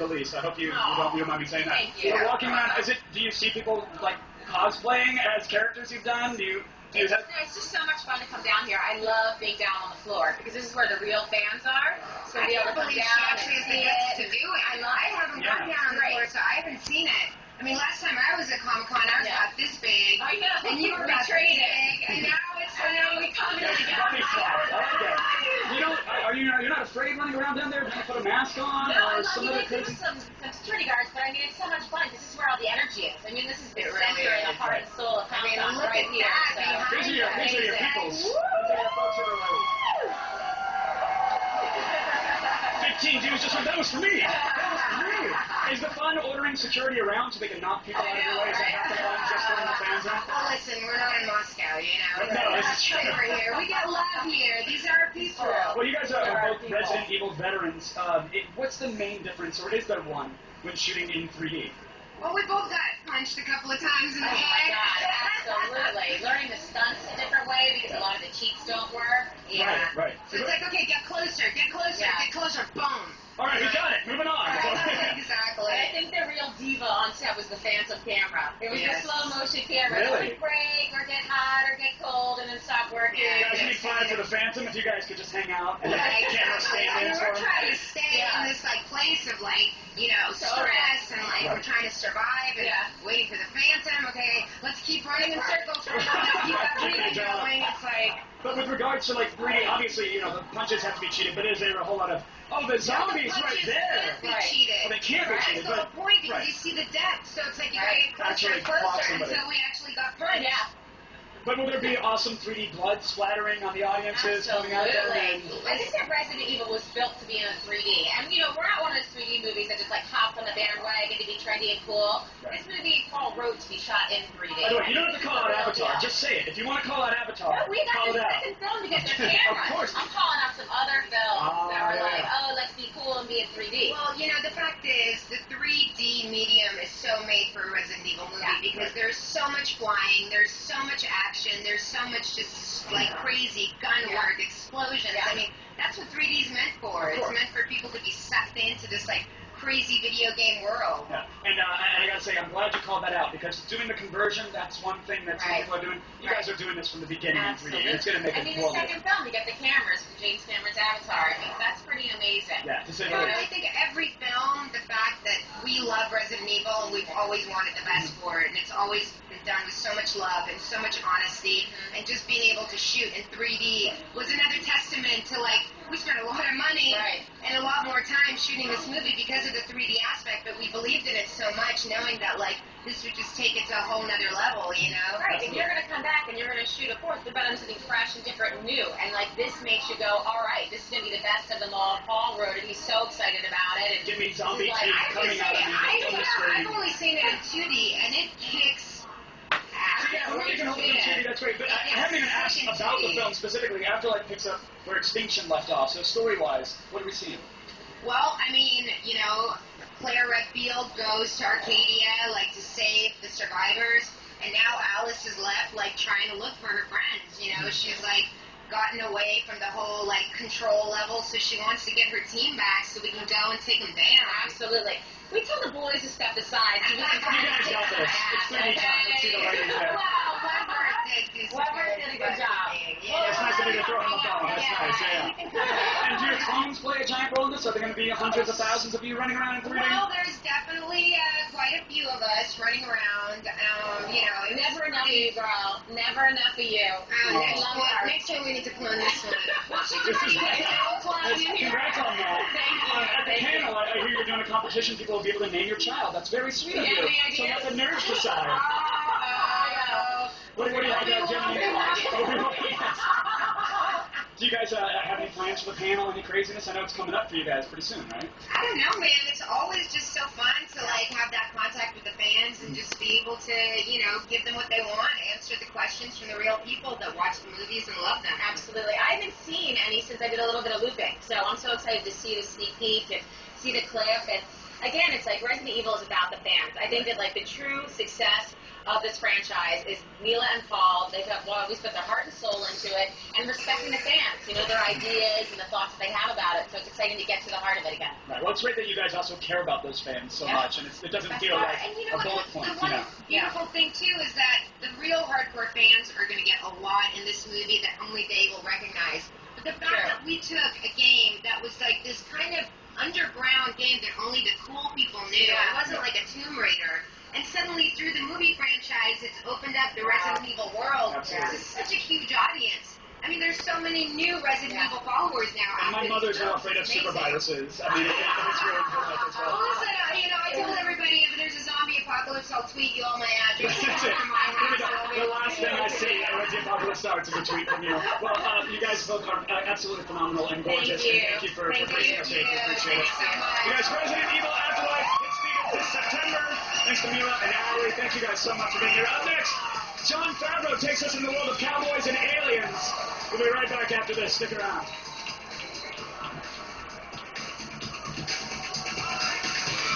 release. I hope you don't mind me saying that. Thank you. You're walking around. Do you see people like cosplaying as characters you've done? It's just so much fun to come down here. I love being down on the floor because this is where the real fans are. So to be able to come down and see it. To do it. I haven't gone down on the floor, so I haven't seen it. I mean, last time I was at Comic-Con, I was about this big. I know. And you were about this big. And now we come together. You're not afraid running around down there? Do you put a mask on? No, or some other do some security guards, but I mean, it's so much fun. This is where all the energy is. I mean, this is the center and the heart and soul of Comic-Con right here. These are your peoples. These are your folks that are like, 15 dudes just went, that was for me. Is the fun ordering security around so they can knock people out of your way? Is that half the fun just letting the fans out? Well, listen, we're not in Moscow, you know. No, this is true. We're here. We got love here. These are our people. Well, you guys are both Resident Evil veterans. What's the main difference, or is there one, when shooting in 3D? Well, we both got punched a couple of times in the head. Oh, my God, absolutely. Learning the stunts a different way because a lot of the cheats don't work. Yeah. Right. So it's like, okay, get closer, boom. All right, we got it. Moving on. Exactly. I think the real diva on set was the phantom camera. It was the slow motion camera. Really? It would break or get hot or get cold and then stop working. You guys need fun for the Phantom if you guys could just hang out and let the camera stand in. We're trying to stay in this place of stress and we're trying to survive and waiting for the Phantom. Okay, let's keep running in circles. Let's keep everything going. It's like. But with regards to 3D, obviously, the punches have to be cheated, but is there a whole lot of, the zombies right there? Can't be cheated. Well, they can't be cheated, That's the whole point because you see the depth, so it's like you gotta get closer and closer until we actually got punched. Yeah. But will there be awesome 3D blood splattering on the audiences coming out there? I think that Resident Evil was built to be in 3D. And, we're not one of those 3D movies that just, hop on the bandwagon to be trendy and cool. This movie, Paul wrote to be shot in 3D. By the way, you don't have to call out Avatar. Just say it. If you want to call out Avatar, no, we got call the it out. second film to get their cameras. Of course. I'm calling out some other films that were let's be cool and be in 3D. Well, the fact is, the 3D medium is so made for a Resident Evil movie because there's so much flying, there's so much action, there's so much just crazy gun work, explosions. I mean, that's what 3D is meant for. It's meant for people to be sucked into this crazy video game world. Yeah. And I gotta say, I'm glad you called that out because doing the conversion, that's one thing that some people are doing. You guys are doing this from the beginning in 3D, and it's gonna make it the second film, you get the cameras from James Cameron's Avatar. I mean, that's pretty amazing. Yeah, to say I think every film, the fact that we love Resident Evil and we've always wanted the best for it, and it's always been done with so much love and so much honesty, and just being able to shoot in 3D was another testament to we spent a lot of money and a lot more time shooting this movie because of the 3D aspect, but we believed in it so much, knowing that this would just take it to a whole nother level, Right, and you're going to come back and you're going to shoot a fourth, but on something fresh and different and new, and this makes you go, all right, this is going to be the best of them all. Paul wrote it, he's so excited about it. And give me zombie teeth coming out of me on the screen. I've only seen it in 2D, and it kicks. Yeah, well, you can hold it in 2D, that's great. But I haven't even asked about the film specifically. Afterlife picks up where Extinction left off. So story-wise, what are we seeing? Well, I mean, Claire Redfield goes to Arcadia, to save the survivors, and now Alice is left, trying to look for her friends. She's, gotten away from the whole, control level, so she wants to get her team back so we can go and take them down. Absolutely. We tell the boys to step aside. So we can you guys got this. It's 3D time. Let's see the ladies there. Weber did a good job. It's nice to be the throw on the ball. That's nice, yeah. And do your clones play a giant role in this? Are there going to be hundreds of thousands of you running around in 3D? Well, there's definitely quite a few of us running around. Never enough of you, girl. Never enough of you. Next time we need to clone this one. Congrats on that. Thank you. At the panel, I hear you're doing a competition. People will be able to name your child. That's very sweet of you. So let the nerds decide. What do you have, Do you guys have any plans for the panel? Any craziness? I know it's coming up for you guys pretty soon, right? I don't know, man. It's always just so fun to have that contact with the fans and just be able to, give them what they want, answer the questions from the real people that watch the movies and love them. Absolutely. I haven't seen any since I did a little bit of looping, so I'm so excited to see the sneak peek and see the clip. And again, it's like Resident Evil is about the fans. I think that like the true success of this franchise is Mila and Paul. They've always put their heart and soul into it, and respecting the fans, you know, their ideas and the thoughts that they have about it. So it's exciting to get to the heart of it again. Right. Well, it's great that you guys also care about those fans so much, and it doesn't feel like and you a know bullet what, point. the one beautiful thing too is that the real hardcore fans are going to get a lot in this movie that only they will recognize. But the fact that we took a game that was like this kind of underground game that only the cool people knew, it wasn't like a Tomb Raider. And suddenly, through the movie franchise, it's opened up the Resident Evil world to such a huge audience. I mean, there's so many new Resident Evil followers now. And my mother's not afraid of super viruses. I mean, it's really cool as well. Well, listen, I told everybody if there's a zombie apocalypse, I'll tweet you all my address. That's it. The last thing I see when the apocalypse starts is a tweet from you. Well, you guys both are absolutely phenomenal and gorgeous. Thank you. And thank you for gracing us. We appreciate it. so much. You guys, Resident Evil Afterlife hits theaters this September. Thanks to Mila and Allie. Thank you guys so much for being here. Up next, Jon Favreau takes us in the world of cowboys and aliens. We'll be right back after this. Stick around.